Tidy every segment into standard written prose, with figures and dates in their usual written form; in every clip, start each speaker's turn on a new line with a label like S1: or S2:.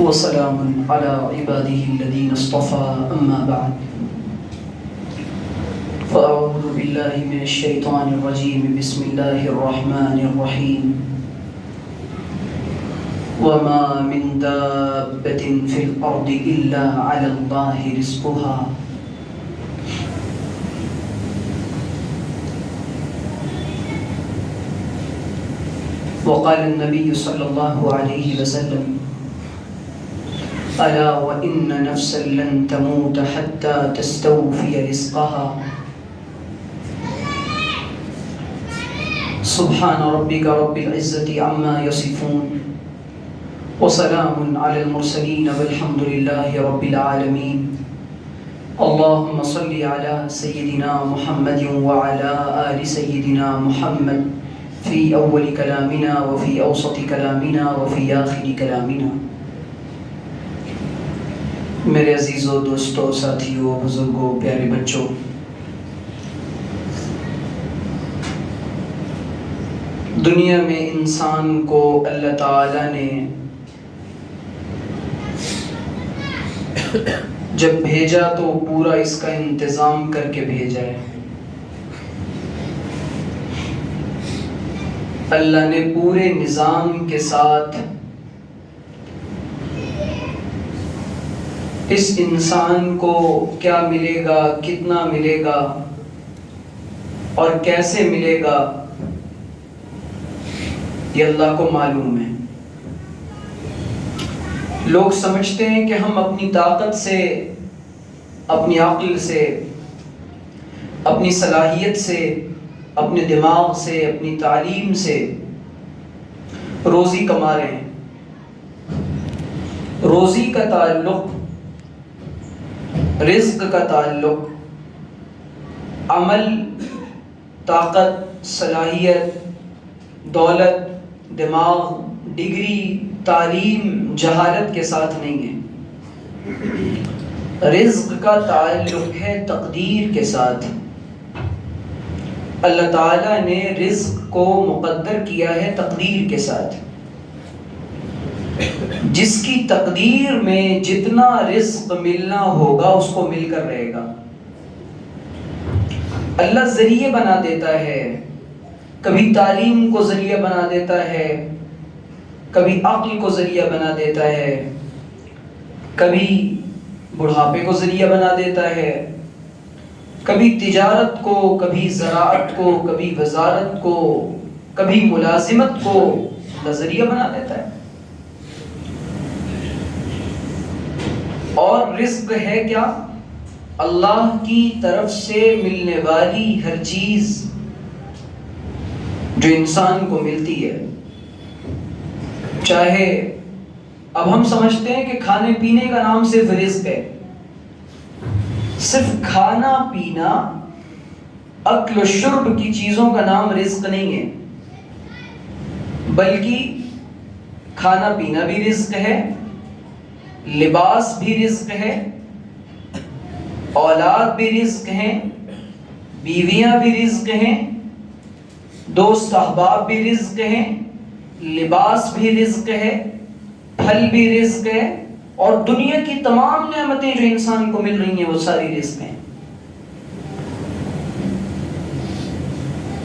S1: وسلام على عباده الذين اصطفى أما بعد فأعوذ بالله من الشيطان الرجيم بسم الله الرحمن الرحيم وما من دابة في الأرض إلا على الله رزقها وقال النبي صلى الله عليه وسلم ألا وإن نفسا لن تموت حتى تستوفي رزقها سبحان ربك رب العزة عما يصفون وسلام على المرسلين والحمد لله رب العالمين اللهم صل على سيدنا محمد وعلى آل سيدنا محمد في أول كلامنا وفي أوسط كلامنا وفي آخر كلامنا. میرے عزیزوں، دوستوں، ساتھیوں، بزرگوں، پیارے بچوں، دنیا میں انسان کو اللہ تعالیٰ نے جب بھیجا تو پورا اس کا انتظام کر کے بھیجا ہے. اللہ نے پورے نظام کے ساتھ اس انسان کو کیا ملے گا، کتنا ملے گا اور کیسے ملے گا، یہ اللہ کو معلوم ہے. لوگ سمجھتے ہیں کہ ہم اپنی طاقت سے، اپنی عقل سے، اپنی صلاحیت سے، اپنے دماغ سے، اپنی تعلیم سے روزی کما رہے ہیں. روزی کا تعلق، رزق کا تعلق عمل، طاقت، صلاحیت، دولت، دماغ، ڈگری، تعلیم، جہالت کے ساتھ نہیں ہے. رزق کا تعلق ہے تقدیر کے ساتھ. اللہ تعالیٰ نے رزق کو مقدر کیا ہے تقدیر کے ساتھ. جس کی تقدیر میں جتنا رزق ملنا ہوگا اس کو مل کر رہے گا. اللہ ذریعے بنا دیتا ہے، کبھی تعلیم کو ذریعہ بنا دیتا ہے، کبھی عقل کو ذریعہ بنا دیتا ہے، کبھی بڑھاپے کو ذریعہ بنا دیتا ہے، کبھی تجارت کو، کبھی زراعت کو، کبھی وزارت کو، کبھی ملازمت کو ذریعہ بنا دیتا ہے. اور رزق ہے کیا؟ اللہ کی طرف سے ملنے والی ہر چیز جو انسان کو ملتی ہے. چاہے اب ہم سمجھتے ہیں کہ کھانے پینے کا نام صرف رزق ہے. صرف کھانا پینا، اکل و شرب کی چیزوں کا نام رزق نہیں ہے، بلکہ کھانا پینا بھی رزق ہے، لباس بھی رزق ہے، اولاد بھی رزق ہیں، بیویاں بھی رزق ہیں، دوست احباب بھی رزق ہیں، لباس بھی رزق ہے، پھل بھی رزق ہے، اور دنیا کی تمام نعمتیں جو انسان کو مل رہی ہیں وہ ساری رزق ہیں.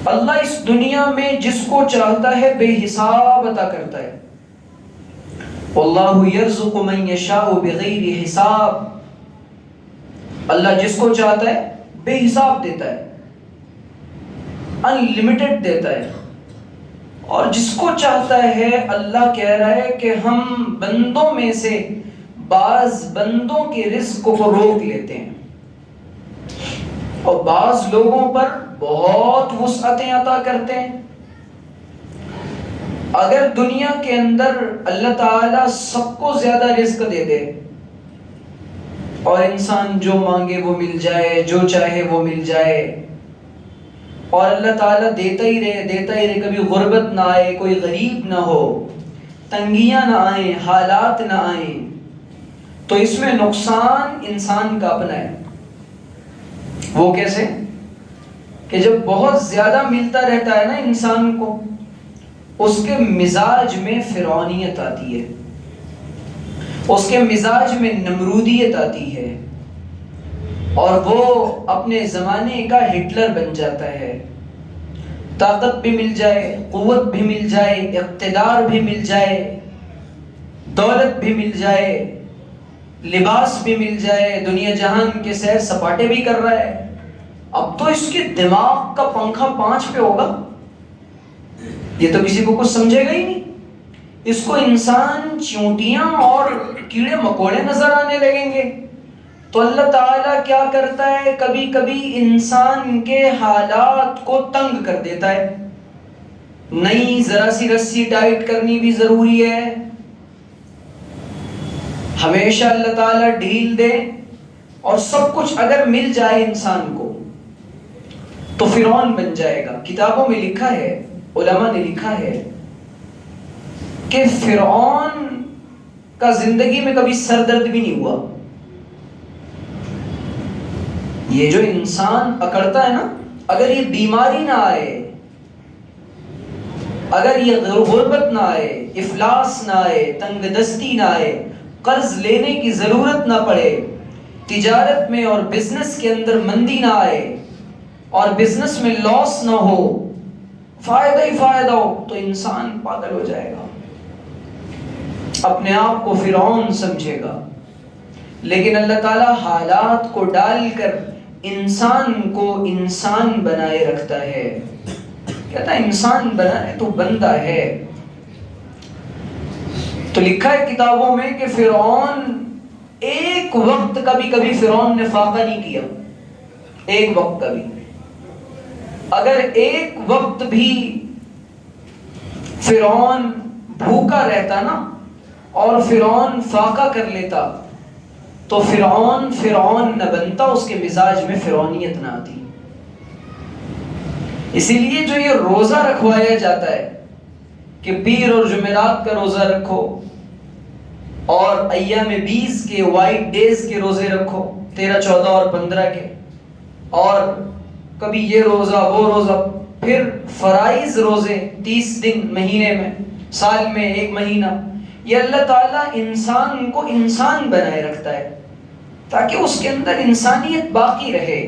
S1: اللہ اس دنیا میں جس کو چاہتا ہے بے حساب عطا کرتا ہے. واللہ یرزق من یشاء بغیر حساب. اللہ جس کو چاہتا ہے بے حساب دیتا ہے، ان لمیٹڈ دیتا ہے. اور جس کو چاہتا ہے اللہ کہہ رہا ہے کہ ہم بندوں میں سے بعض بندوں کے رزق کو روک لیتے ہیں اور بعض لوگوں پر بہت وسعتیں عطا کرتے ہیں. اگر دنیا کے اندر اللہ تعالیٰ سب کو زیادہ رزق دے دے اور انسان جو مانگے وہ مل جائے، جو چاہے وہ مل جائے، اور اللہ تعالیٰ دیتا ہی رہے، کبھی غربت نہ آئے، کوئی غریب نہ ہو، تنگیاں نہ آئیں، حالات نہ آئیں، تو اس میں نقصان انسان کا اپنا ہے. وہ کیسے؟ کہ جب بہت زیادہ ملتا رہتا ہے نا انسان کو، اس کے مزاج میں فرعونیت آتی ہے. اس کے مزاج میں نمرودیت آتی ہے اور وہ اپنے زمانے کا ہٹلر بن جاتا ہے. طاقت بھی مل جائے، قوت بھی مل جائے، اقتدار بھی مل جائے، دولت بھی مل جائے، لباس بھی مل جائے، دنیا جہان کے سیر سپاٹے بھی کر رہا ہے. اب تو اس کے دماغ کا پنکھا 5 پہ ہوگا، یہ تو کسی کو کچھ سمجھے گا ہی نہیں. اس کو انسان چیونٹیاں اور کیڑے مکوڑے نظر آنے لگیں گے. تو اللہ تعالیٰ کیا کرتا ہے، کبھی کبھی انسان کے حالات کو تنگ کر دیتا ہے. نئی ذرا سی رسی ٹائٹ کرنی بھی ضروری ہے. ہمیشہ اللہ تعالیٰ ڈھیل دے اور سب کچھ اگر مل جائے انسان کو تو فرعون بن جائے گا. کتابوں میں لکھا ہے، علماء نے لکھا ہے کہ فرعون کا زندگی میں کبھی سر درد بھی نہیں ہوا. یہ جو انسان اکڑتا ہے نا، اگر یہ بیماری نہ آئے، اگر یہ غربت نہ آئے، افلاس نہ آئے، تنگ دستی نہ آئے، قرض لینے کی ضرورت نہ پڑے، تجارت میں اور بزنس کے اندر مندی نہ آئے اور بزنس میں لاس نہ ہو، فائدہ ہی فائدہ ہو، تو انسان پاگل ہو جائے گا، اپنے آپ کو فرعون سمجھے گا. لیکن اللہ تعالیٰ حالات کو ڈال کر انسان کو انسان بنائے رکھتا ہے. کہتا ہے انسان بنا ہے تو بندہ ہے. تو لکھا ہے کتابوں میں کہ فرعون ایک وقت کبھی فرعون نے فاقہ نہیں کیا، ایک وقت کبھی. اگر ایک وقت بھی فرعون بھوکا رہتا نا اور فرعون فاقہ کر لیتا تو فرعون نہ بنتا، اس کے مزاج میں فرعونیت نہ آتی. اسی لیے جو یہ روزہ رکھوایا جاتا ہے کہ پیر اور جمعرات کا روزہ رکھو اور ایام 20 کے وائٹ ڈیز کے روزے رکھو، 13، 14 اور 15 کے، اور کبھی یہ روزہ وہ روزہ، پھر فرائض روزے 30 دن مہینے میں، سال میں 1 مہینہ. یہ اللہ تعالیٰ انسان کو انسان بنائے رکھتا ہے تاکہ اس کے اندر انسانیت باقی رہے.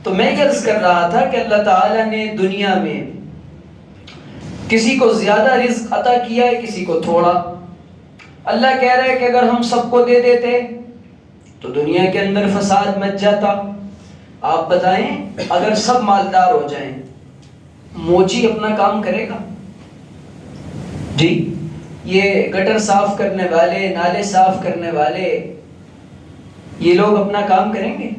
S1: تو میں یہ عرض کر رہا تھا کہ اللہ تعالیٰ نے دنیا میں کسی کو زیادہ رزق عطا کیا ہے، کسی کو تھوڑا. اللہ کہہ رہا ہے کہ اگر ہم سب کو دے دیتے تو دنیا کے اندر فساد مچ جاتا. آپ بتائیں اگر سب مالدار ہو جائیں، موچی اپنا کام کرے گا؟ جی، یہ گٹر صاف کرنے والے، نالے صاف کرنے والے، یہ لوگ اپنا کام کریں گے؟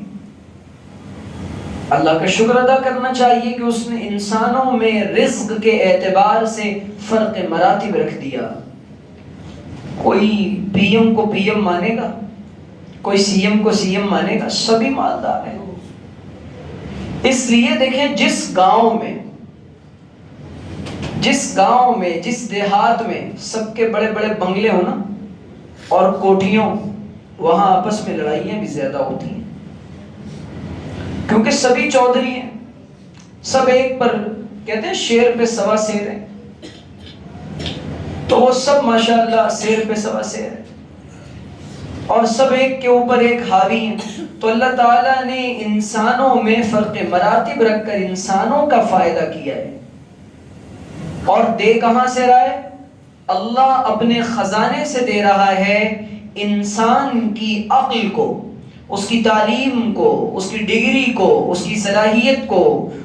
S1: اللہ کا شکر ادا کرنا چاہیے کہ اس نے انسانوں میں رزق کے اعتبار سے فرق مراتب رکھ دیا. کوئی پی ایم کو پی ایم مانے گا، کوئی سی ایم کو سی ایم مانے گا، سبھی مالدار ہیں. اس لیے دیکھیں جس گاؤں میں، جس دیہات میں سب کے بڑے بڑے بنگلے ہو نا اور کوٹھیوں، وہاں آپس میں لڑائیاں بھی زیادہ ہوتی ہیں، کیونکہ سبھی چودھری ہیں، سب ایک پر، کہتے ہیں شیر پہ سوا شیر ہے، تو وہ سب ماشاءاللہ شیر پہ سوا شیر ہے اور سب ایک کے اوپر ایک حاوی ہیں. تو اللہ تعالیٰ نے انسانوں میں فرق مراتب رکھ کر انسانوں کا فائدہ کیا ہے. اور دے کہاں سے رہا ہے؟ اللہ اپنے خزانے سے دے رہا ہے. انسان کی عقل کو، اس کی تعلیم کو، اس کی ڈگری کو، اس کی صلاحیت کو،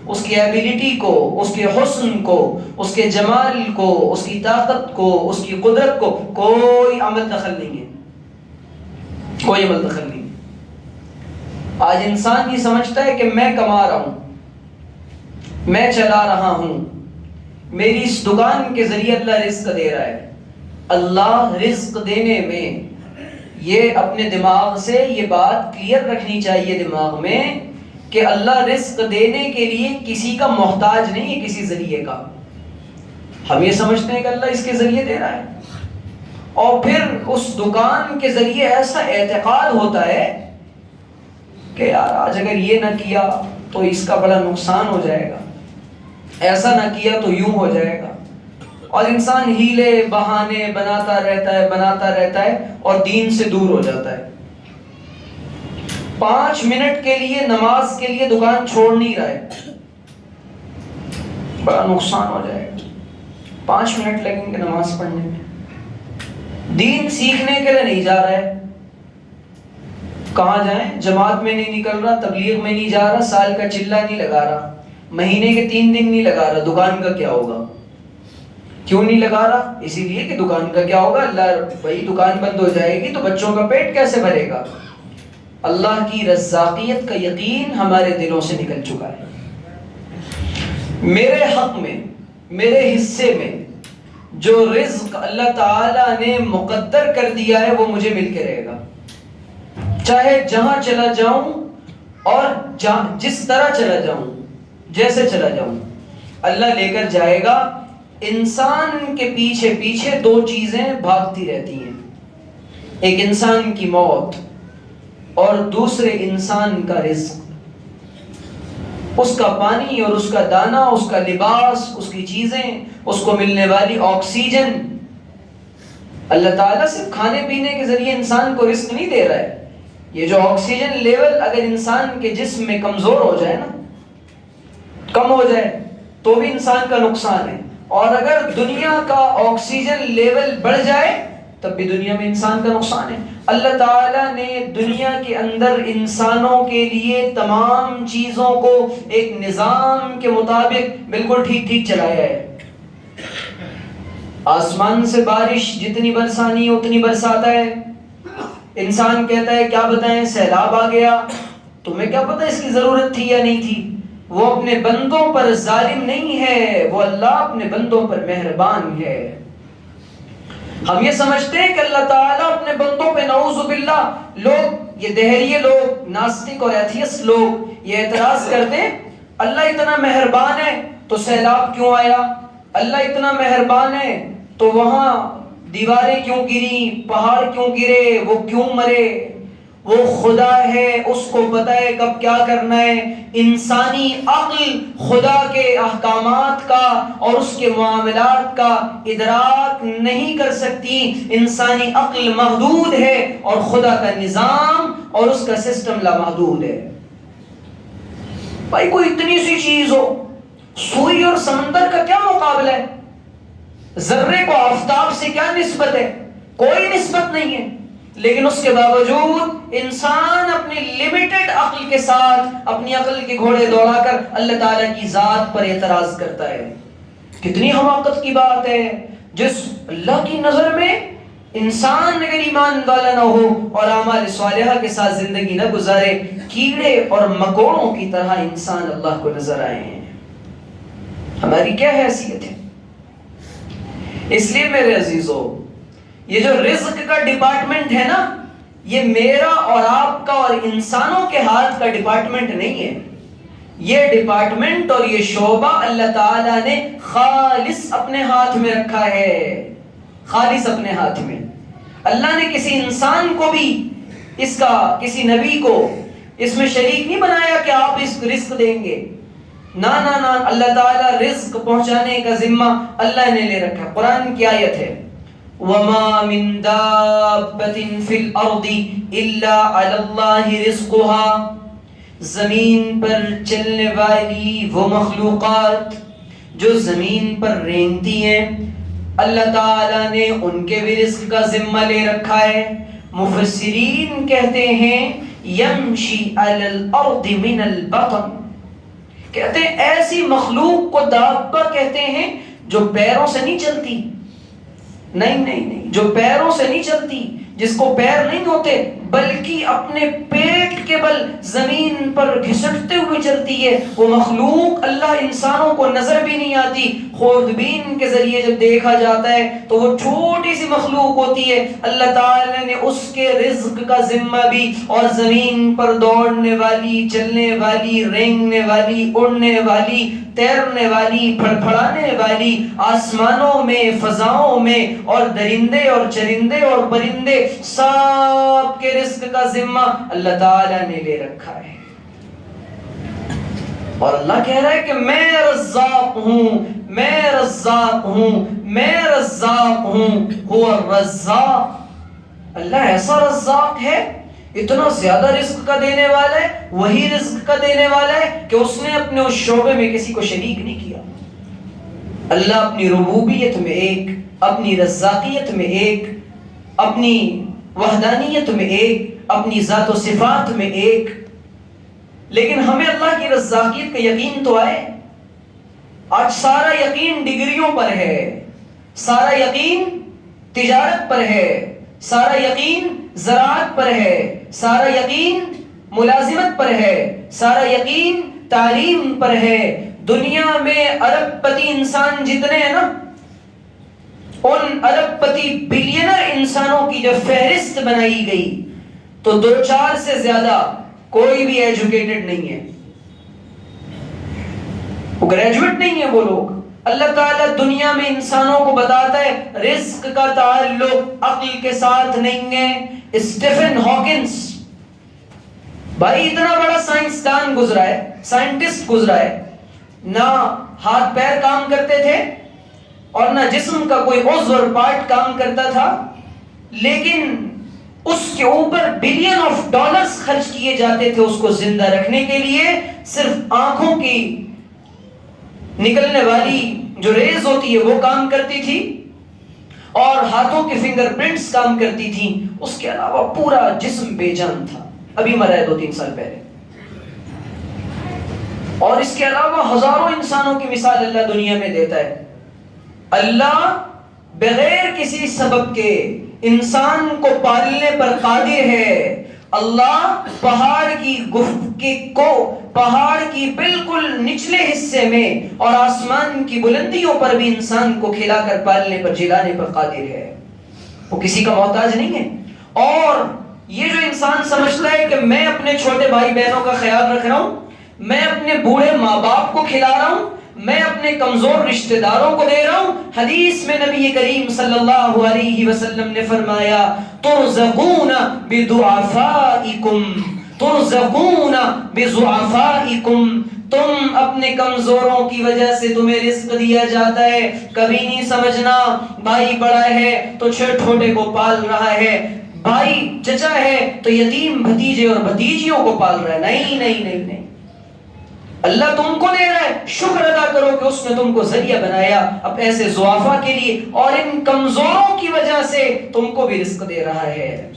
S1: اس کی ایبیلٹی کو، اس کے حسن کو، اس کے جمال کو، اس کی طاقت کو، اس کی قدرت کو کوئی عمل دخل نہیں ہے، کوئی عمل دخل نہیں ہے. آج انسان یہ سمجھتا ہے کہ میں کما رہا ہوں، میں چلا رہا ہوں، میری اس دکان کے ذریعے اللہ رزق دے رہا ہے. اللہ رزق دینے میں یہ اپنے دماغ سے یہ بات کلیئر رکھنی چاہیے دماغ میں کہ اللہ رزق دینے کے لیے کسی کا محتاج نہیں ہے، کسی ذریعے کا. ہم یہ سمجھتے ہیں کہ اللہ اس کے ذریعے دے رہا ہے، اور پھر اس دکان کے ذریعے ایسا اعتقاد ہوتا ہے کہ یار آج اگر یہ نہ کیا تو اس کا بڑا نقصان ہو جائے گا، ایسا نہ کیا تو یوں ہو جائے گا. اور انسان ہیلے بہانے بناتا رہتا ہے اور دین سے دور ہو جاتا ہے. 5 منٹ کے لیے نماز کے لیے دکان چھوڑ نہیں رہا ہے، بڑا نقصان ہو جائے گا. 5 منٹ لگیں گے نماز پڑھنے میں. دین سیکھنے کے لیے نہیں جا رہا ہے. کہاں جائیں؟ جماعت میں نہیں نکل رہا، تبلیغ میں نہیں جا رہا، سال کا چلہ نہیں لگا رہا، مہینے کے 3 دن نہیں لگا رہا. دکان کا کیا ہوگا؟ کیوں نہیں لگا رہا؟ اسی لیے کہ دکان کا کیا ہوگا، اللہ بھائی دکان بند ہو جائے گی تو بچوں کا پیٹ کیسے بھرے گا. اللہ کی رزاقیت کا یقین ہمارے دلوں سے نکل چکا ہے. میرے حق میں، میرے حصے میں جو رزق اللہ تعالیٰ نے مقدر کر دیا ہے وہ مجھے مل کے رہے گا. چاہے جہاں چلا جاؤں اور جس طرح چلا جاؤں، جیسے چلا جاؤں، اللہ لے کر جائے گا. انسان کے پیچھے پیچھے 2 چیزیں بھاگتی رہتی ہیں، ایک انسان کی موت اور دوسرے انسان کا رزق. اس کا پانی اور اس کا دانہ، اس کا لباس، اس کی چیزیں، اس کو ملنے والی آکسیجن. اللہ تعالیٰ صرف کھانے پینے کے ذریعے انسان کو رزق نہیں دے رہا ہے. یہ جو آکسیجن لیول اگر انسان کے جسم میں کمزور ہو جائے نا، کم ہو جائے تو بھی انسان کا نقصان ہے. اور اگر دنیا کا آکسیجن لیول بڑھ جائے تب بھی دنیا میں انسان کا نقصان ہے. اللہ تعالیٰ نے دنیا کے اندر انسانوں کے لیے تمام چیزوں کو ایک نظام کے مطابق بالکل ٹھیک ٹھیک چلایا ہے. آسمان سے بارش جتنی برسانی اتنی برساتا ہے. انسان کہتا ہے کیا بتائیں سیلاب آ گیا، تمہیں کیا پتہ اس کی ضرورت تھی یا نہیں تھی. وہ اپنے بندوں پر ظالم نہیں ہے، وہ اللہ اپنے بندوں پر مہربان ہے. ہم یہ سمجھتے ہیں کہ اللہ تعالیٰ اپنے بندوں پہ نعوذ باللہ، لوگ یہ دہریے لوگ، ناستک اور ایتھیسٹ لوگ یہ اعتراض کرتے ہیں اللہ اتنا مہربان ہے تو سیلاب کیوں آیا، اللہ اتنا مہربان ہے تو وہاں دیواریں کیوں گری، پہاڑ کیوں گرے، وہ کیوں مرے. وہ خدا ہے، اس کو پتہ ہے کب کیا کرنا ہے. انسانی عقل خدا کے احکامات کا اور اس کے معاملات کا ادراک نہیں کر سکتی. انسانی عقل محدود ہے اور خدا کا نظام اور اس کا سسٹم لامحدود ہے. بھائی کوئی اتنی سی چیز ہو، سوئی اور سمندر کا کیا مقابلہ ہے؟ ذرے کو آفتاب سے کیا نسبت ہے؟ کوئی نسبت نہیں ہے. لیکن اس کے باوجود انسان اپنی لمیٹڈ عقل کے ساتھ اپنی عقل کے گھوڑے دوڑا کر اللہ تعالیٰ کی ذات پر اعتراض کرتا ہے. کتنی حماقت کی بات ہے. جس اللہ کی نظر میں انسان اگر ایمان والا نہ ہو اور اعمال صالحہ کے ساتھ زندگی نہ گزارے، کیڑے اور مکوڑوں کی طرح انسان اللہ کو نظر آئے ہیں. ہماری کیا حیثیت ہے؟ اس لیے میرے عزیزو، یہ جو رزق کا ڈپارٹمنٹ ہے نا، یہ میرا اور آپ کا اور انسانوں کے ہاتھ کا ڈپارٹمنٹ نہیں ہے. یہ ڈپارٹمنٹ اور یہ شعبہ اللہ تعالیٰ نے خالص اپنے ہاتھ میں رکھا ہے. خالص اپنے ہاتھ میں. اللہ نے کسی انسان کو بھی اس کا، کسی نبی کو اس میں شریک نہیں بنایا کہ آپ اس کو رزق دیں گے. نہ نہ نہ، اللہ تعالیٰ رزق پہنچانے کا ذمہ اللہ نے لے رکھا. قرآن کی آیت ہے وَمَا مِن دَابَّةٍ فِي الْأَرْضِ إِلَّا عَلَى اللَّهِ رِزْقُهَا. زمین پر چلنے والی وہ مخلوقات جو زمین پر رینگتی ہیں، اللہ تعالیٰ نے ان کے بھی رزق کا ذمہ لے رکھا ہے. مفسرین کہتے ہیں یمشی علی الارض من البطن، کہتے ہیں ایسی مخلوق کو دابہ کہتے ہیں جو پیروں سے نہیں چلتی. نہیں، جو پیروں سے نہیں چلتی، جس کو پیر نہیں ہوتے بلکہ اپنے پیٹ کے بل زمین پر گھسٹتے ہوئے چلتی ہے. وہ مخلوق اللہ انسانوں کو نظر بھی نہیں آتی. خوردبین کے ذریعے جب دیکھا جاتا ہے تو وہ چھوٹی سی مخلوق ہوتی ہے. اللہ تعالی نے اس کے رزق کا ذمہ بھی، اور زمین پر دوڑنے والی، چلنے والی، رینگنے والی، اڑنے والی، تیرنے والی، پھڑپھڑانے والی، آسمانوں میں، فضاؤں میں، اور درندے اور چرندے اور پرندے، سب کے رزق کا ذمہ اللہ تعالی نے لے رکھا ہے. اور اللہ کہہ رہا ہے کہ میں رزاق ہوں، میں رزاق ہوں، میں رزاق ہوں، هو الرزاق۔ اللہ ایسا رزاق ہے، اتنا زیادہ رزق کا دینے والا ہے، وہی رزق کا دینے والا ہے کہ اس نے اپنے اس شعبے میں کسی کو شریک نہیں کیا۔ اللہ اپنی ربوبیت میں ایک، اپنی رزاقیت میں ایک، اپنی وحدانیت میں ایک، اپنی ذات و صفات میں ایک۔ لیکن ہمیں اللہ کی رزاقیت کا یقین تو آئے۔ آج سارا یقین ڈگریوں پر ہے، سارا یقین تجارت پر ہے، سارا یقین زراعت پر ہے، سارا یقین ملازمت پر ہے، سارا یقین تعلیم پر ہے۔ دنیا میں ارب پتی انسان جتنے ہیں نا، ان ارب پتی بلینر انسانوں کی جب فہرست بنائی گئی تو 2-4 سے زیادہ کوئی بھی ایجوکیٹڈ نہیں ہے، وہ گریجویٹ نہیں ہے وہ لوگ۔ اللہ تعالیٰ دنیا میں انسانوں کو بتاتا ہے رزق کا تعلق عقل کے ساتھ نہیں ہے۔ اسٹیفن ہاکنس بھائی اتنا بڑا سائنسدان گزرا ہے، سائنٹسٹ گزرا ہے، نہ ہاتھ پیر کام کرتے تھے اور نہ جسم کا کوئی عضو اور پارٹ کام کرتا تھا، لیکن اس کے اوپر بلین آف ڈالرز خرچ کیے جاتے تھے اس کو زندہ رکھنے کے لیے۔ صرف آنکھوں کی نکلنے والی جو ریز ہوتی ہے وہ کام کرتی تھی اور ہاتھوں کے فنگر پرنٹس کام کرتی تھیں، اس کے علاوہ پورا جسم بے جان تھا، ابھی مرا ہے 2-3 سال پہلے۔ اور اس کے علاوہ ہزاروں انسانوں کی مثال اللہ دنیا میں دیتا ہے۔ اللہ بغیر کسی سبب کے انسان کو پالنے پر قادر ہے۔ اللہ پہاڑ کی بالکل نچلے حصے میں اور آسمان کی بلندیوں پر بھی انسان کو کھلا کر پالنے پر جلانے پر قادر ہے، وہ کسی کا محتاج نہیں ہے۔ اور یہ جو انسان سمجھتا ہے کہ میں اپنے چھوٹے بھائی بہنوں کا خیال رکھ رہا ہوں، میں اپنے بوڑھے ماں باپ کو کھلا رہا ہوں، میں اپنے کمزور رشتہ داروں کو دے رہا ہوں، حدیث میں نبی کریم صلی اللہ علیہ وسلم نے فرمایا ترزقون بضعفائکم، ترزقون بضعفائکم، تم اپنے کمزوروں کی وجہ سے تمہیں رزق دیا جاتا ہے۔ کبھی نہیں سمجھنا بھائی بڑا ہے تو چھوٹے کو پال رہا ہے، بھائی چچا ہے تو یتیم بھتیجے اور بھتیجیوں کو پال رہا ہے، نہیں نہیں نہیں نہیں، اللہ تم کو دے رہا ہے، شکر ادا کرو کہ اس نے تم کو ذریعہ بنایا اب ایسے ضعفاء کے لیے، اور ان کمزوروں کی وجہ سے تم کو بھی رزق دے رہا ہے۔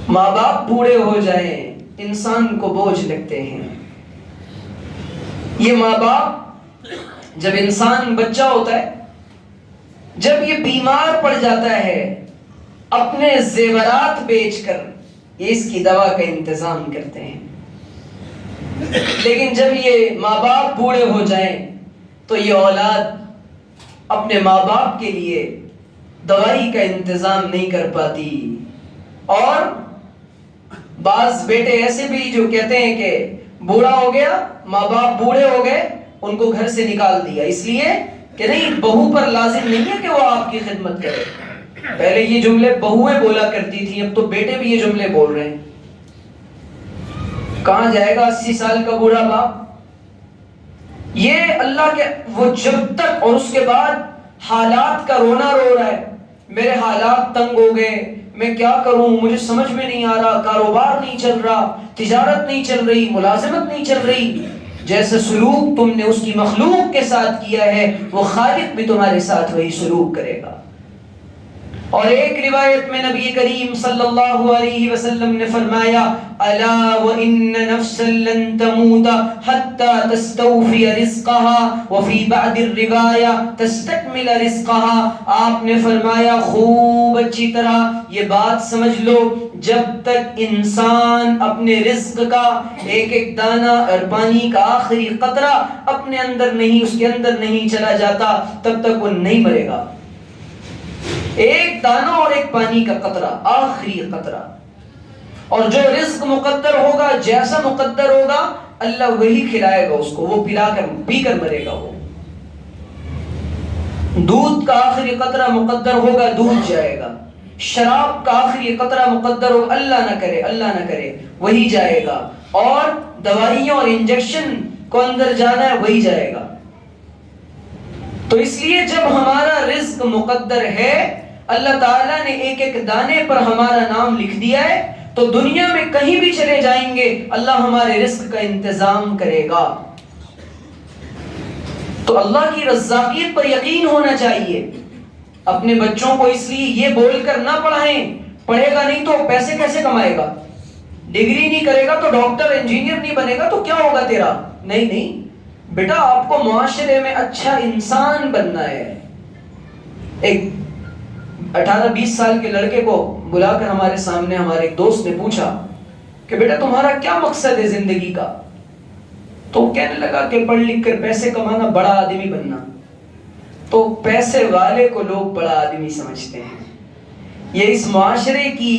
S1: ماں باپ بوڑھے ہو جائیں انسان کو بوجھ لگتے ہیں۔ یہ ماں باپ جب انسان بچہ ہوتا ہے، جب یہ بیمار پڑ جاتا ہے، اپنے زیورات بیچ کر یہ اس کی دوا کا انتظام کرتے ہیں، لیکن جب یہ ماں باپ بوڑھے ہو جائیں تو یہ اولاد اپنے ماں باپ کے لیے دوائی کا انتظام نہیں کر پاتی۔ اور بعض بیٹے ایسے بھی جو کہتے ہیں کہ بوڑھا ہو گیا، ماں باپ بوڑھے ہو گئے، ان کو گھر سے نکال دیا، اس لیے کہ نہیں بہو پر لازم نہیں ہے کہ وہ آپ کی خدمت کرے۔ پہلے یہ جملے بہویں بولا کرتی تھی، اب تو بیٹے بھی یہ جملے بول رہے ہیں۔ کہاں جائے گا 80 سال کا بوڑھا باپ؟ یہ اللہ کے وہ جب تک، اور اس کے بعد حالات کا رونا رو رہا ہے، میرے حالات تنگ ہو گئے، میں کیا کروں، مجھے سمجھ میں نہیں آ رہا، کاروبار نہیں چل رہا، تجارت نہیں چل رہی، ملازمت نہیں چل رہی۔ جیسے سلوک تم نے اس کی مخلوق کے ساتھ کیا ہے، وہ خالق بھی تمہارے ساتھ وہی سلوک کرے گا۔ اور ایک روایت میں نبی کریم صلی اللہ علیہ وسلم نے فرمایا الا وان نفسا لن تموت حتى تستوفي رزقها وفي بعض الرواية تستكمل رزقها۔ آپ نے فرمایا خوب اچھی طرح یہ بات سمجھ لو، جب تک انسان اپنے رزق کا ایک ایک دانہ اور پانی کا آخری قطرہ اپنے اندر نہیں، اس کے اندر نہیں چلا جاتا، تب تک وہ نہیں مرے گا۔ ایک دانہ اور ایک پانی کا قطرہ، آخری قطرہ، اور جو رزق مقدر ہوگا، جیسا مقدر ہوگا اللہ وہی کھلائے گا اس کو، وہ پی کر مرے گا۔ وہ دودھ کا آخری قطرہ مقدر ہوگا، دودھ جائے گا۔ شراب کا آخری قطرہ مقدر ہوگا، اللہ نہ کرے وہی جائے گا۔ اور دوائیوں اور انجیکشن کو اندر جانا ہے وہی جائے گا. تو اس لیے جب ہمارا رزق مقدر ہے، اللہ تعالیٰ نے ایک ایک دانے پر ہمارا نام لکھ دیا ہے، تو دنیا میں کہیں بھی چلے جائیں گے اللہ ہمارے رزق کا انتظام کرے گا. تو اللہ کی رزاقیت پر یقین ہونا چاہیے. اپنے بچوں کو اس لیے یہ بول کر نہ پڑھائیں پڑھے گا نہیں تو پیسے کیسے کمائے گا، ڈگری نہیں کرے گا تو ڈاکٹر انجینئر نہیں بنے گا تو کیا ہوگا تیرا. نہیں نہیں بیٹا، آپ کو معاشرے میں اچھا انسان بننا ہے. ایک 18-20 سال کے لڑکے کو بلا کر ہمارے سامنے ہمارے ایک دوست نے پوچھا کہ بیٹا تمہارا کیا مقصد ہے زندگی کا؟ تو وہ کہنے لگا کہ پڑھ لکھ کر پیسے کمانا، بڑا آدمی بننا. تو پیسے والے کو لوگ بڑا آدمی سمجھتے ہیں. یہ اس معاشرے کی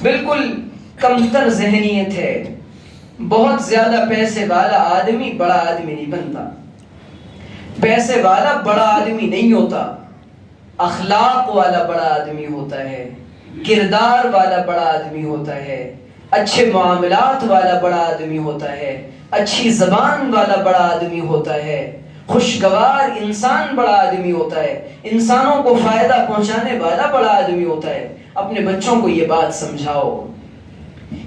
S1: بالکل کمتر ذہنیت ہے. بہت زیادہ پیسے والا آدمی بڑا آدمی نہیں بنتا. پیسے والا بڑا آدمی نہیں ہوتا، اخلاق والا بڑا آدمی ہوتا ہے، کردار والا بڑا آدمی ہوتا ہے، اچھے معاملات والا بڑا آدمی ہوتا ہے، اچھی زبان والا بڑا آدمی ہوتا ہے، خوشگوار انسان بڑا آدمی ہوتا ہے، انسانوں کو فائدہ پہنچانے والا بڑا آدمی ہوتا ہے. اپنے بچوں کو یہ بات سمجھاؤ.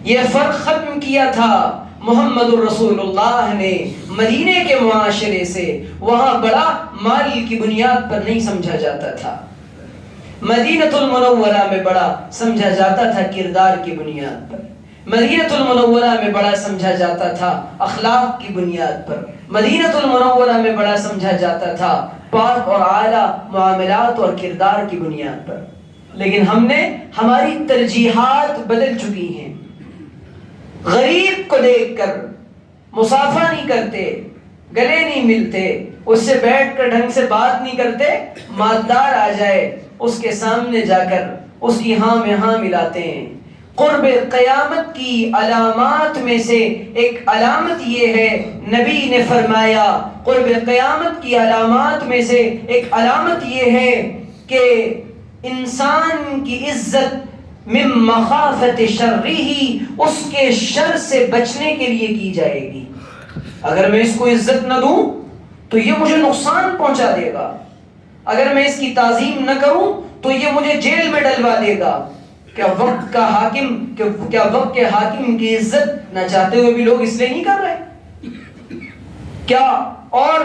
S1: یہ فرق ختم کیا تھا محمد الرسول اللہ نے مدینے کے معاشرے سے. وہاں بڑا مال کی بنیاد پر نہیں سمجھا جاتا تھا، مدینہ المنورہ میں بڑا سمجھا جاتا تھا کردار کی بنیاد پر. مدینہ المنورہ میں بڑا سمجھا جاتا تھا اخلاق کی بنیاد پر. مدینہ المنورہ میں بڑا سمجھا جاتا تھا پاک اور اعلیٰ معاملات اور کردار کی بنیاد پر. لیکن ہماری ترجیحات بدل چکی ہیں. غریب کو دیکھ کر مصافحہ نہیں کرتے، گلے نہیں ملتے، اس سے بیٹھ کر ڈھنگ سے بات نہیں کرتے. مالدار آ جائے اس کے سامنے جا کر اس کی ہاں میں ہاں ملاتے ہیں. قرب قیامت کی علامات میں سے ایک علامت یہ ہے، نبی نے فرمایا قرب قیامت کی علامات میں سے ایک علامت یہ ہے کہ انسان کی عزت من مخافت شرہ، اس کے شر سے بچنے کے لیے کی جائے گی. اگر میں اس کو عزت نہ دوں تو یہ مجھے نقصان پہنچا دے گا، اگر میں اس کی تعظیم نہ کروں تو یہ مجھے جیل میں ڈلوا دے گا. کیا وقت کے حاکم کی عزت نہ چاہتے ہوئے بھی لوگ اس لیے نہیں کر رہے کیا؟ اور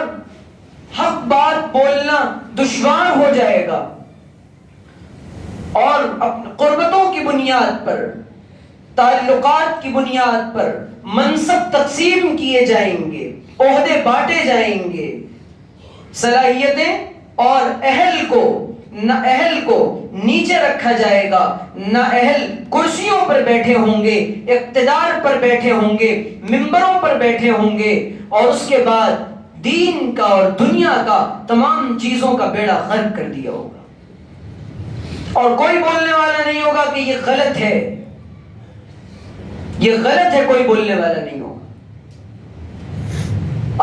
S1: حق بات بولنا دشوار ہو جائے گا، اور قربتوں کی بنیاد پر، تعلقات کی بنیاد پر منصب تقسیم کیے جائیں گے، عہدے بانٹے جائیں گے، صلاحیتیں اور اہل کو نیچے رکھا جائے گا. نہ اہل کرسیوں پر بیٹھے ہوں گے، اقتدار پر بیٹھے ہوں گے، منبروں پر بیٹھے ہوں گے، اور اس کے بعد دین کا اور دنیا کا تمام چیزوں کا بیڑا غرق کر دیا ہوگا. اور کوئی بولنے والا نہیں ہوگا کہ یہ غلط ہے، یہ غلط ہے، کوئی بولنے والا نہیں ہوگا.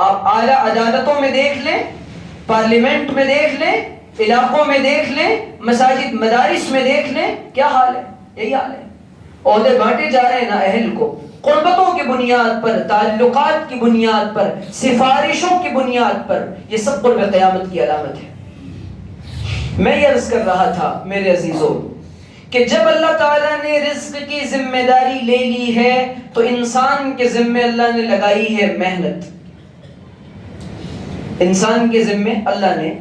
S1: آپ اعلیٰ عدالتوں میں دیکھ لیں، پارلیمنٹ میں دیکھ لیں، علاقوں میں دیکھ لیں، مساجد مدارس میں دیکھ لیں، کیا حال ہے؟ یہی حال ہے. عہدے بانٹے جا رہے ہیں نہ اہل کو، قربتوں کی بنیاد پر، تعلقات کی بنیاد پر، سفارشوں کی بنیاد پر. یہ سب قرب قیامت کی علامت ہے. میں یہ عرض کر رہا تھا میرے عزیزوں کہ جب اللہ تعالیٰ نے رزق کی ذمہ داری لے لی ہے تو انسان کے ذمہ اللہ نے لگائی ہے محنت. انسان کے ذمہ اللہ نے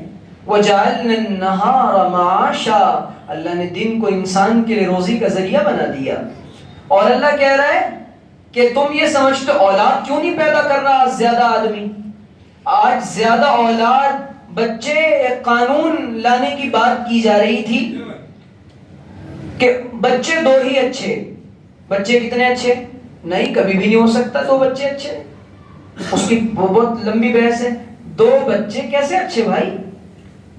S1: وَجَعَلْنَا النَّهَارَ مَعَاشًا، اللہ نے دن کو انسان کے لیے روزی کا ذریعہ بنا دیا. اور اللہ کہہ رہا ہے کہ تم یہ سمجھتے اولاد کیوں نہیں پیدا کر رہا زیادہ آدمی؟ آج زیادہ اولاد، بچے، ایک قانون لانے کی بات کی جا رہی تھی کہ بچے 2 ہی اچھے. بچے کتنے اچھے؟ نہیں، کبھی بھی نہیں ہو سکتا 2 بچے اچھے. اس کی بہت لمبی بحث ہے. 2 بچے کیسے اچھے بھائی؟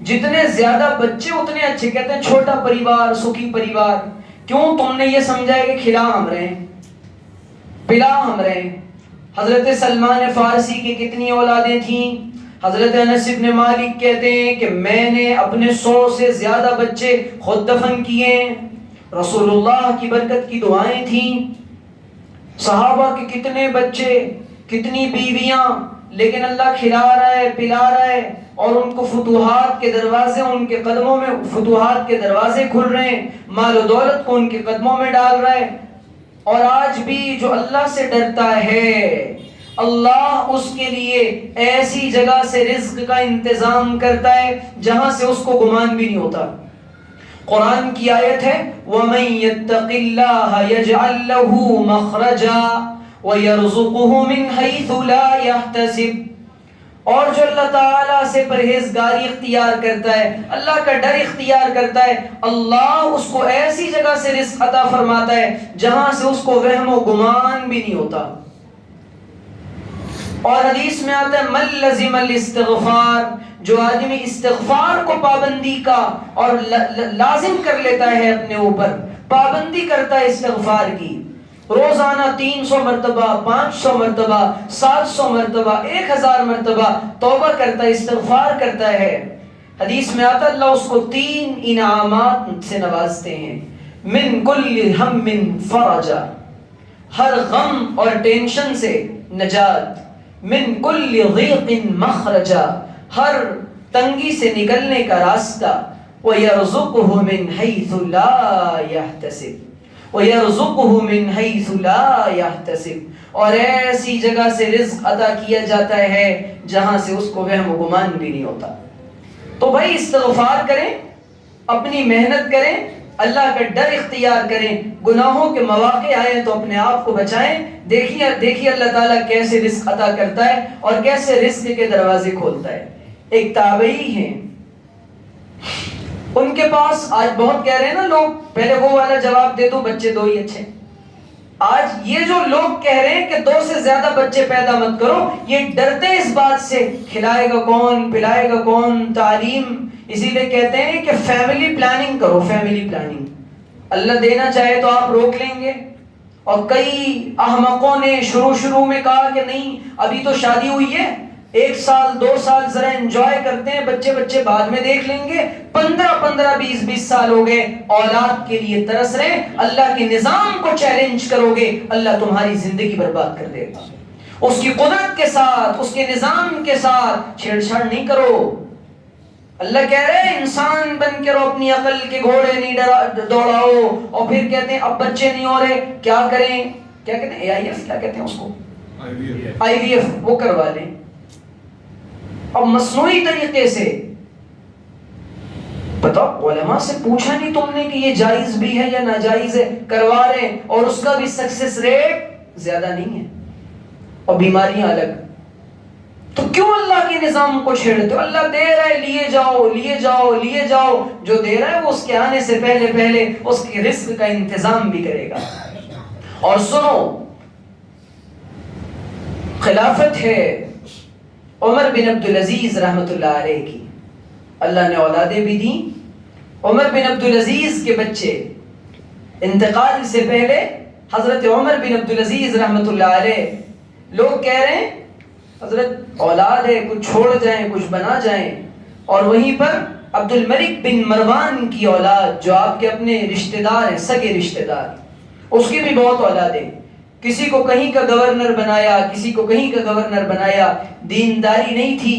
S1: جتنے زیادہ بچے اتنے اچھے. کہتے ہیں چھوٹا پریوار سکھی پریوار. کیوں؟ تم نے یہ سمجھا ہے کہ کھلا ہم رہے ہیں، پلا ہم رہے ہیں. حضرت سلمان فارسی کی کتنی اولادیں تھیں؟ حضرت انس بن مالک کہتے ہیں کہ میں نے اپنے 100 سے زیادہ بچے خود دفن کیے. رسول اللہ کی برکت کی دعائیں تھیں. صحابہ کے کتنے بچے، کتنی بیویاں، لیکن اللہ کھلا رہا ہے، پلا رہا ہے، اور ان کو فتوحات کے دروازے، ان کے قدموں میں فتوحات کے دروازے کھل رہے ہیں، مال و دولت کو ان کے قدموں میں ڈال رہا ہے۔ اور آج بھی جو اللہ سے ڈرتا ہے، اللہ اس کے لیے ایسی جگہ سے رزق کا انتظام کرتا ہے جہاں سے اس کو گمان بھی نہیں ہوتا۔ قرآن کی آیت ہے وَمَن يَتَّقِ اللَّهَ يَجْعَل لَّهُ مَخْرَجًا وَيَرْزُقْهُ مِنْ حَيْثُ لَا يَحْتَسِبُ، اور جو اللہ تعالیٰ سے پرہیزگاری اختیار کرتا ہے، اللہ کا ڈر اختیار کرتا ہے، اللہ اس کو ایسی جگہ سے رزق عطا فرماتا ہے جہاں سے اس کو وہم و گمان بھی نہیں ہوتا۔ اور حدیث میں آتا ہے من لزم الاستغفار، جو آدمی استغفار کو پابندی کا اور لازم کر لیتا ہے، اپنے اوپر پابندی کرتا ہے استغفار کی، روزانہ 300 مرتبہ، 500 مرتبہ، 700 مرتبہ، 1000 مرتبہ توبہ کرتا ہے، استغفار کرتا ہے، حدیث میں آتا ہے اللہ اس کو 3 انعامات سے نوازتے ہیں۔ من کل ہم فرجا، ہر غم اور ٹینشن سے نجات، من کل ضیق مخرجا، ہر تنگی سے نکلنے کا راستہ، وَيَرْزُقُهُ مِنْ حَيْثُ لَا يَحْتَسِبُ، وَيَرْزُقُهُ مِنْ حَيْثُ لَا يَحْتَسِبُ، اور ایسی جگہ سے رزق عطا کیا جاتا ہے جہاں سے اس کو وہم و گمان بھی نہیں ہوتا۔ تو بھائی استغفار کریں، اپنی محنت کریں، اللہ کا ڈر اختیار کریں، گناہوں کے مواقع آئیں تو اپنے آپ کو بچائیں۔ دیکھیے اللہ تعالیٰ کیسے رزق عطا کرتا ہے اور کیسے رزق کے دروازے کھولتا ہے۔ ایک تابعی ہیں، ان کے پاس آج بہت کہہ رہے ہیں نا لوگ، پہلے وہ والا جواب دے دو بچے 2 ہی اچھے، آج یہ جو لوگ کہہ رہے ہیں کہ 2 سے زیادہ بچے پیدا مت کرو، یہ ڈرتے اس بات سے کھلائے گا کون، پلائے گا کون، تعلیم، اسی لیے کہتے ہیں کہ فیملی پلاننگ کرو، فیملی پلاننگ، اللہ دینا چاہے تو آپ روک لیں گے۔ اور کئی احمقوں نے شروع میں کہا کہ نہیں ابھی تو شادی ہوئی ہے، 1 سال 2 سال ذرا انجوائے کرتے ہیں، بچے بعد میں دیکھ لیں گے، 15 20 سال ہو گئے، اولاد کے لیے ترس رہے، اللہ کے نظام کو چیلنج کرو گے، اللہ تمہاری زندگی برباد کر دے گا۔ اس کی قدرت کے ساتھ، اس کے نظام کے ساتھ چھیڑ چھاڑ نہیں کرو۔ اللہ کہہ رہے ہیں انسان بن کے رہو، اپنی عقل کے گھوڑے نہیں دوڑاؤ، اور پھر کہتے ہیں اب بچے نہیں ہو رہے، کیا کریں؟ کیا کہتے ہیں AIF، کیا کہتے ہیں اس کو، IVF، وہ کروا لیں۔ اب مصنوعی طریقے سے بتاؤ، علماء سے پوچھا نہیں تم نے کہ یہ جائز بھی ہے یا ناجائز ہے، کروا رہے ہیں، اور اس کا بھی سکسیس ریٹ زیادہ نہیں ہے، اور بیماریاں الگ۔ تو کیوں اللہ کے نظام کو چھیڑتے ہو؟ اللہ دے رہا ہے، لیے جاؤ، جو دے رہا ہے وہ اس کے آنے سے پہلے اس کے رزق کا انتظام بھی کرے گا۔ اور سنو، خلافت ہے عمر بن عبدالعزیز رحمت اللہ علیہ کی، اللہ نے اولادیں بھی دیں۔ عمر بن عبدالعزیز کے بچے انتقال سے پہلے حضرت عمر بن عبدالعزیز رحمت اللہ علیہ، لوگ کہہ رہے ہیں حضرت اولاد ہے، کچھ چھوڑ جائیں، کچھ بنا جائیں، اور وہیں پر عبد الملک بن مروان کی اولاد جو آپ کے اپنے رشتہ دار ہیں، سگے رشتہ دار، اس کی بھی بہت اولادیں، کسی کو کہیں کا گورنر بنایا، کسی کو کہیں کا گورنر بنایا، دینداری نہیں تھی،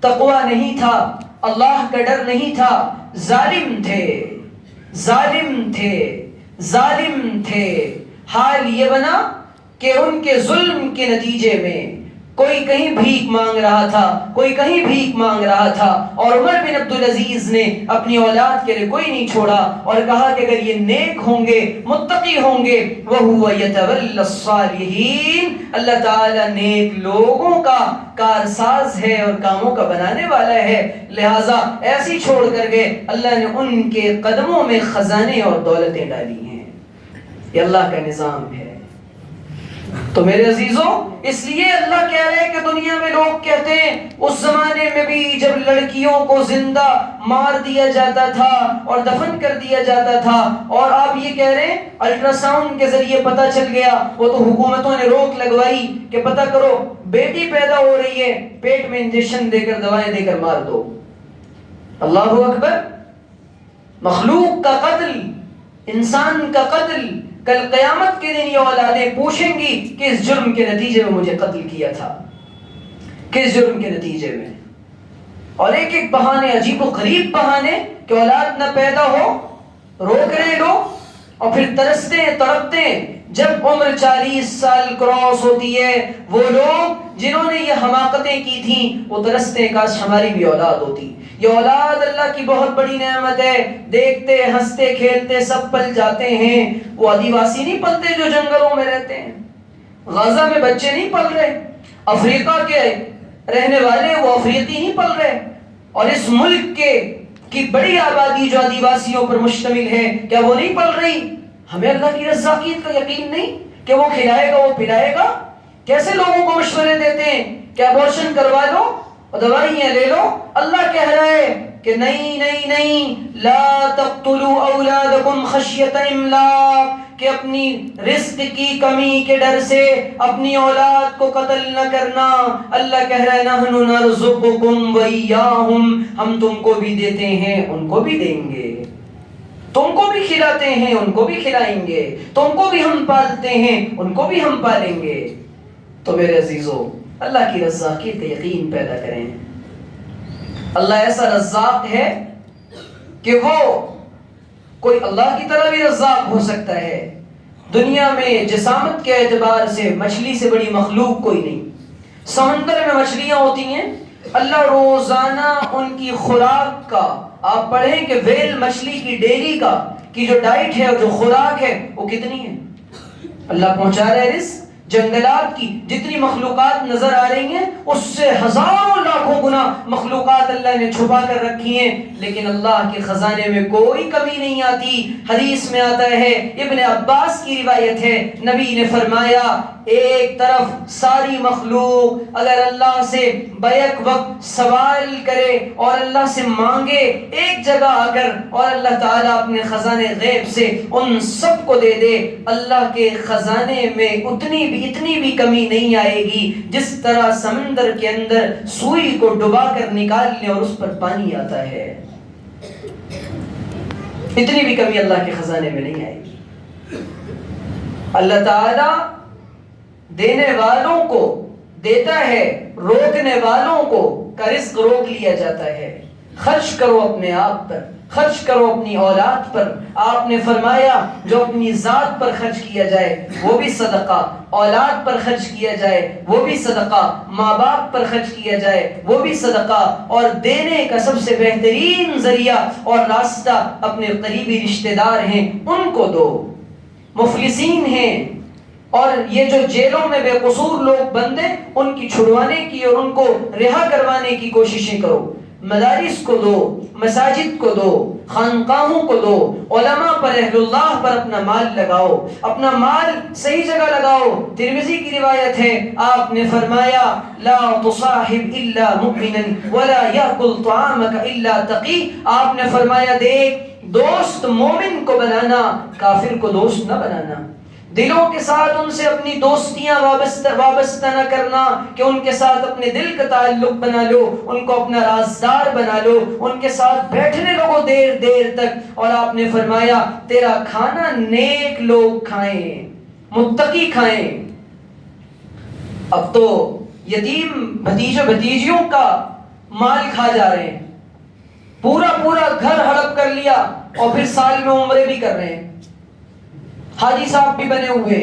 S1: تقوی نہیں تھا، اللہ کا ڈر نہیں تھا، ظالم تھے۔ حال یہ بنا کہ ان کے ظلم کے نتیجے میں کوئی کہیں بھیک مانگ رہا تھا، اور عمر بن عبدالعزیز نے اپنی اولاد کے لیے کوئی نہیں چھوڑا، اور کہا کہ اگر یہ نیک ہوں گے، متقی ہوں گے، وَهُوَ يَتَوَلَّ الصَّالِحِينَ، اللہ تعالیٰ نیک لوگوں کا کارساز ہے اور کاموں کا بنانے والا ہے، لہٰذا ایسی چھوڑ کر گئے، اللہ نے ان کے قدموں میں خزانے اور دولتیں ڈالی ہیں۔ یہ اللہ کا نظام ہے۔ تو میرے عزیزوں، اس لیے اللہ کہہ رہے ہیں کہ دنیا میں لوگ کہتے ہیں اس زمانے میں بھی جب لڑکیوں کو زندہ مار دیا جاتا تھا اور دفن کر دیا جاتا تھا، اور آپ یہ کہہ رہے ہیں الٹرا ساؤنڈ کے ذریعے پتہ چل گیا، وہ تو حکومتوں نے روک لگوائی کہ پتہ کرو بیٹی پیدا ہو رہی ہے، پیٹ میں انجیکشن دے کر، دوائیں دے کر مار دو۔ اللہ اکبر! مخلوق کا قتل، انسان کا قتل، کل قیامت کے دن یہ اولادیں پوچھیں گی کہ اس جرم کے نتیجے میں مجھے قتل کیا تھا، کس جرم کے نتیجے میں. اور ایک ایک بہانے، عجیب و غریب بہانے کہ اولاد نہ پیدا ہو، روک رہے لوگ، اور پھر ترستے ہیں تڑپتے ہیں جب عمر 40 سال کراس ہوتی ہے. وہ لوگ جنہوں نے یہ حماقتیں کی تھیں وہ ترستے ہیں کاش ہماری بھی اولاد ہوتی. یہ اولاد اللہ کی بہت بڑی نعمت ہے. دیکھتے ہنستے کھیلتے سب پل جاتے ہیں. وہ آدیواسی نہیں پلتے جو جنگلوں میں رہتے ہیں، غزہ میں بچے نہیں پل رہے، افریقہ کے رہنے والے وہ افریقی نہیں پل رہے. اور اس ملک کی بڑی آبادی جو آدیواسیوں پر مشتمل ہے، کیا وہ نہیں پل رہی؟ ہمیں اللہ کی رزاقیت کا یقین نہیں کہ وہ کھلائے گا، وہ پلائے گا؟ کیسے لوگوں کو مشورے دیتے ہیں کہ ابورشن کروا لو اور دوائیاں لے لو. اللہ کہہ رہا ہے کہ نہیں نہیں نہیں، لا تقتلوا اولادکم خشیۃ املاق، کہ اپنی رزق کی کمی کے ڈر سے اپنی اولاد کو قتل نہ کرنا. اللہ کہہ رہا ہے نحن نرزقکم وإیاہم، ہم تم کو بھی دیتے ہیں ان کو بھی دیں گے، تم کو بھی کھلاتے ہیں ان کو بھی کھلائیں گے، تم کو بھی ہم پالتے ہیں ان کو بھی ہم پالیں گے. تو میرے عزیزو، اللہ کی رزاقیت کا یقین پیدا کریں. اللہ ایسا رزاق ہے کہ وہ کوئی اللہ کی طرح بھی رزاق ہو سکتا ہے. دنیا میں جسامت کے اعتبار سے مچھلی سے بڑی مخلوق کوئی نہیں. سمندر میں مچھلیاں ہوتی ہیں، اللہ روزانہ ان کی خوراک کا، آپ پڑھیں کہ ویل مچھلی کی ڈیلی کا کی جو ڈائٹ ہے اور جو خوراک ہے وہ کتنی ہے. اللہ پہنچا رہا ہے رزق. جنگلات کی جتنی مخلوقات نظر آ رہی ہیں اس سے ہزاروں لاکھوں گنا مخلوقات اللہ نے چھپا کر رکھی ہیں، لیکن اللہ کے خزانے میں کوئی کمی نہیں آتی. حدیث میں آتا ہے، ابن عباس کی روایت ہے، نبی نے فرمایا ایک طرف ساری مخلوق اگر اللہ سے بیک وقت سوال کرے اور اللہ سے مانگے ایک جگہ آ کر، اور اللہ تعالیٰ اپنے خزانے غیب سے ان سب کو دے دے، اللہ کے خزانے میں اتنی بھی کمی نہیں آئے گی جس طرح سمندر کے اندر سوئی کو ڈبا کر نکال لیں اور اس پر پانی آتا ہے. اتنی بھی کمی اللہ کے خزانے میں نہیں آئے گی. اللہ تعالیٰ دینے والوں کو دیتا ہے، روکنے والوں کو کا رزق روک لیا جاتا ہے. خرچ کرو اپنے آپ پر، خرچ کرو اپنی اولاد پر. آپ نے فرمایا جو اپنی ذات پر خرچ کیا جائے وہ بھی صدقہ، اولاد پر خرچ کیا جائے وہ بھی صدقہ، ماں باپ پر خرچ کیا جائے وہ بھی صدقہ. اور دینے کا سب سے بہترین ذریعہ اور راستہ اپنے قریبی رشتہ دار ہیں ان کو دو. مفلسین ہیں اور یہ جو جیلوں میں بے قصور لوگ بندے، ان کی چھڑوانے کی اور ان کو رہا کروانے کی کوششیں کرو. مدارس کو دو، مساجد کو دو، خانقاہوں کو دو، علماء پر، اہل اللہ پر اپنا مال لگاؤ، اپنا مال صحیح جگہ لگاؤ. ترمذی کی روایت ہے، آپ نے فرمایا لا تصاحب الا مؤمنا ولا یاکل طعامک الا تقی. آپ نے فرمایا دیکھ، دوست مومن کو بنانا، کافر کو دوست نہ بنانا. دلوں کے ساتھ ان سے اپنی دوستیاں وابستہ نہ کرنا کہ ان کے ساتھ اپنے دل کا تعلق بنا لو، ان کو اپنا رازدار بنا لو، ان کے ساتھ بیٹھنے لگو دیر دیر تک. اور آپ نے فرمایا تیرا کھانا نیک لوگ کھائیں، متقی کھائیں. اب تو یتیم بھتیجوں بھتیجیوں کا مال کھا جا رہے ہیں، پورا گھر ہڑپ کر لیا اور پھر سال میں عمرے بھی کر رہے ہیں. حاجی صاحب بھی بنے ہوئے،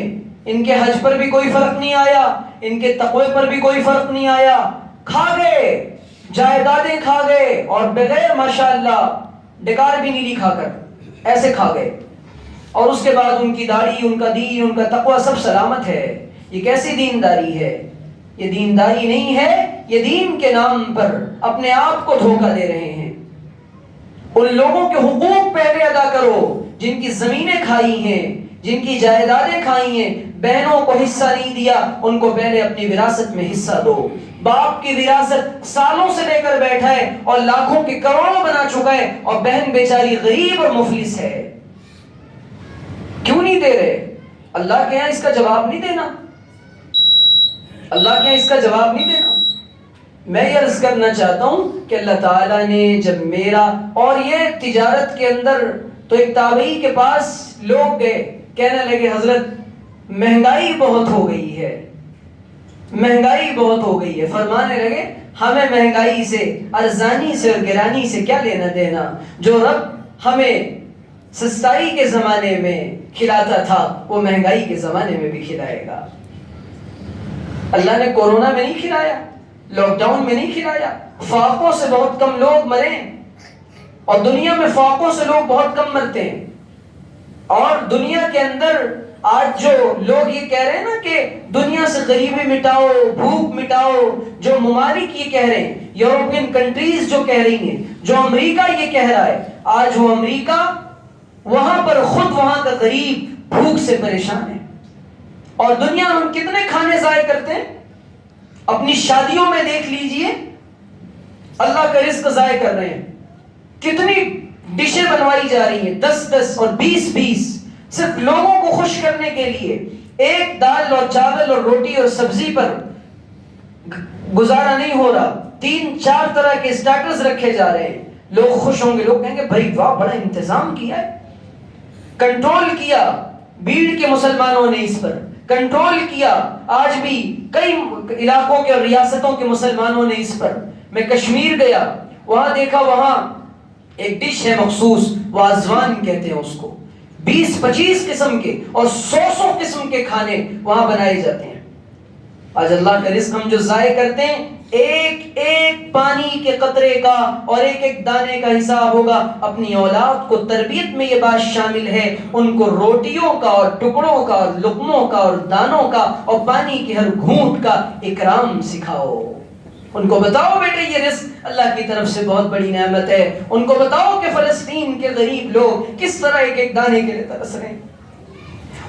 S1: ان کے حج پر بھی کوئی فرق نہیں آیا، ان کے تقوی پر بھی کوئی فرق نہیں آیا. کھا گئے، جائیدادیں کھا گئے اور بغیر ماشاءاللہ ڈکار بھی نہیں کھا کر ایسے کھا گئے. اور اس کے بعد ان کی داڑھی، ان کا دین، ان کا تقوی سب سلامت ہے. یہ کیسی دینداری ہے؟ یہ دینداری نہیں ہے، یہ دین کے نام پر اپنے آپ کو دھوکہ دے رہے ہیں. ان لوگوں کے حقوق پہلے ادا کرو جن کی زمینیں کھائی ہیں، جن کی جائیدادیں کھائی ہیں. بہنوں کو حصہ نہیں دیا، ان کو پہلے اپنی وراثت میں حصہ دو. باپ کی وراثت سالوں سے لے کر بیٹھا ہے اور لاکھوں کے کروڑوں بنا چکا ہے، اور بہن بیچاری غریب اور مفلس ہے. کیوں نہیں دے رہے؟ اللہ کے یہاں اس کا جواب نہیں دینا، اللہ کے یہاں اس کا جواب نہیں دینا. میں یہ عرض کرنا چاہتا ہوں کہ اللہ تعالیٰ نے جب میرا، اور یہ تجارت کے اندر تو ایک تابعی کے پاس لوگ گئے کہنے لگے حضرت مہنگائی بہت ہو گئی ہے، مہنگائی بہت ہو گئی ہے. فرمانے لگے ہمیں مہنگائی سے، ارزانی سے اور گرانی سے کیا لینا دینا؟ جو رب ہمیں سستائی کے زمانے میں کھلاتا تھا وہ مہنگائی کے زمانے میں بھی کھلائے گا. اللہ نے کورونا میں نہیں کھلایا، لاک ڈاؤن میں نہیں کھلایا. فاقوں سے بہت کم لوگ مرے، اور دنیا میں فاقوں سے لوگ بہت کم مرتے ہیں. اور دنیا کے اندر آج جو لوگ یہ کہہ رہے ہیں نا کہ دنیا سے غریبی مٹاؤ، بھوک مٹاؤ، جو ممالک یہ کہہ رہے ہیں، یورپین کنٹریز جو کہہ رہی ہیں، جو امریکہ یہ کہہ رہا ہے، آج وہ امریکہ وہاں پر خود وہاں کا غریب بھوک سے پریشان ہے. اور دنیا میں ہم کتنے کھانے ضائع کرتے ہیں. اپنی شادیوں میں دیکھ لیجئے اللہ کا رزق ضائع کر رہے ہیں. کتنی ڈشیں بنوائی جا رہی ہیں، 10 اور 20 صرف لوگوں کو خوش کرنے کے لیے. ایک دال اور چاول اور روٹی اور سبزی پر گزارا نہیں ہو رہا، 3-4 طرح کے سٹارٹرز رکھے جا رہے ہیں. لوگ خوش ہوں گے، لوگ کہیں گے بھائی واہ بڑا انتظام کیا ہے. کنٹرول کیا بھیڑ کے مسلمانوں نے، اس پر کنٹرول کیا. آج بھی کئی علاقوں کے اور ریاستوں کے مسلمانوں نے اس پر. میں کشمیر گیا، وہاں دیکھا، وہاں ایک ڈش ہے مخصوص، وازوان کہتے ہیں اس کو. 20-25 قسم کے اور 100 قسم کے کھانے وہاں بنائے جاتے ہیں. آج اللہ کا رزق ہم جو ضائع کرتے ہیں، ایک ایک پانی کے قطرے کا اور ایک ایک دانے کا حساب ہوگا. اپنی اولاد کو تربیت میں یہ بات شامل ہے، ان کو روٹیوں کا اور ٹکڑوں کا اور لقموں کا اور دانوں کا اور پانی کے ہر گھونٹ کا اکرام سکھاؤ. ان کو بتاؤ بیٹے یہ رزق اللہ کی طرف سے بہت بڑی نعمت ہے. ان کو بتاؤ کہ فلسطین کے غریب لوگ کس طرح ایک ایک دانے کے لیے ترس رہے ہیں.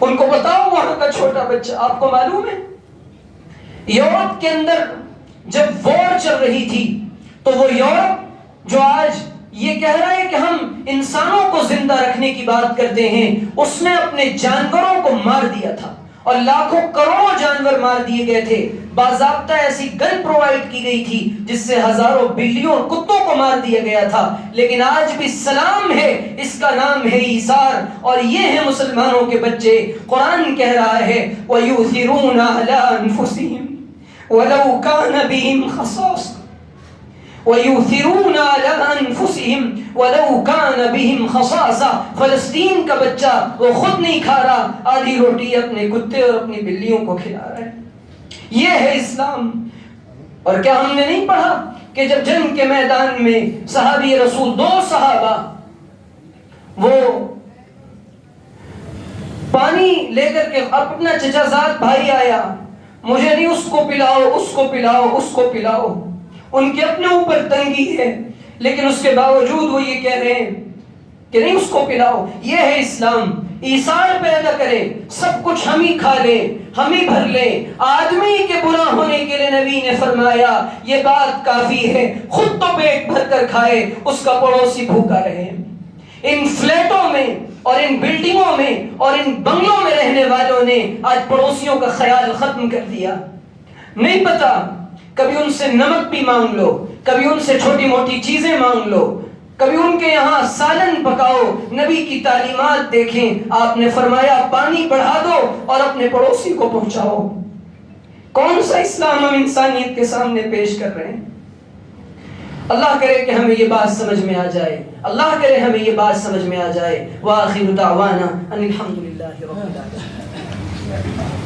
S1: ان کو بتاؤ وہاں کا چھوٹا بچہ. آپ کو معلوم ہے یورپ کے اندر جب وار چل رہی تھی تو وہ یورپ جو آج یہ کہہ رہا ہے کہ ہم انسانوں کو زندہ رکھنے کی بات کرتے ہیں، اس نے اپنے جانوروں کو مار دیا تھا اور لاکھوں کروڑوں جانور مار دیے گئے تھے. باضابطہ ایسی گن پرووائڈ کی گئی تھی جس سے ہزاروں بلیوں کتوں کو مار دیا گیا تھا. لیکن آج بھی سلام ہے، اس کا نام ہے ایثار، اور یہ ہیں مسلمانوں کے بچے. قرآن کہہ رہا ہے وَيُؤْثِرُونَ عَلَىٰ أَنفُسِهِمْ وَلَوْ كَانَ بِهِمْ خَصَاصَةٌ وَيُؤْثِرُونَ عَلَىٰ أَنفُسِهِمْ وَلَوْ كَانَ بِهِمْ خَصَاصَةٌ. فلسطین کا بچہ وہ خود نہیں کھا رہا، آدھی روٹی اپنے کتے اور اپنی بلیوں کو کھلا رہا ہے. یہ ہے اسلام. اور کیا ہم نے نہیں پڑھا کہ جب جنگ کے میدان میں صحابی رسول 2 صحابہ وہ پانی لے کر کے اپنا چچا زاد بھائی آیا، مجھے نہیں اس کو پلاؤ، اس کو پلاؤ، اس کو پلاؤ. ان کے اپنے اوپر تنگی ہے لیکن اس کے باوجود وہ یہ کہہ رہے ہیں کہ نہیں اس کو پلاؤ. یہ ہے اسلام. ایثار پیدا کرے، سب کچھ ہم ہی کھا لیں، ہم ہی بھر لیں. آدمی کے برا ہونے کے لیے نبی نے فرمایا یہ بات کافی ہے، خود تو پیٹ بھر کر کھائے، اس کا پڑوسی بھوکا رہے. ان فلیٹوں میں اور ان بلڈنگوں میں اور ان بنگلوں میں رہنے والوں نے آج پڑوسیوں کا خیال ختم کر دیا. نہیں پتا، کبھی ان سے نمک بھی مانگ لو، کبھی ان سے چھوٹی موٹی چیزیں مانگ لو، کبھی ان کے یہاں سالن پکاؤ. نبی کی تعلیمات دیکھیں، آپ نے فرمایا پانی بڑھا دو اور اپنے پڑوسی کو پہنچاؤ. کون سا اسلام ہم انسانیت کے سامنے پیش کر رہے ہیں؟ اللہ کرے کہ ہمیں یہ بات سمجھ میں آ جائے، اللہ کرے ہمیں یہ بات سمجھ میں آ جائے. وآخر دعوانا ان الحمد للہ رب العالمین.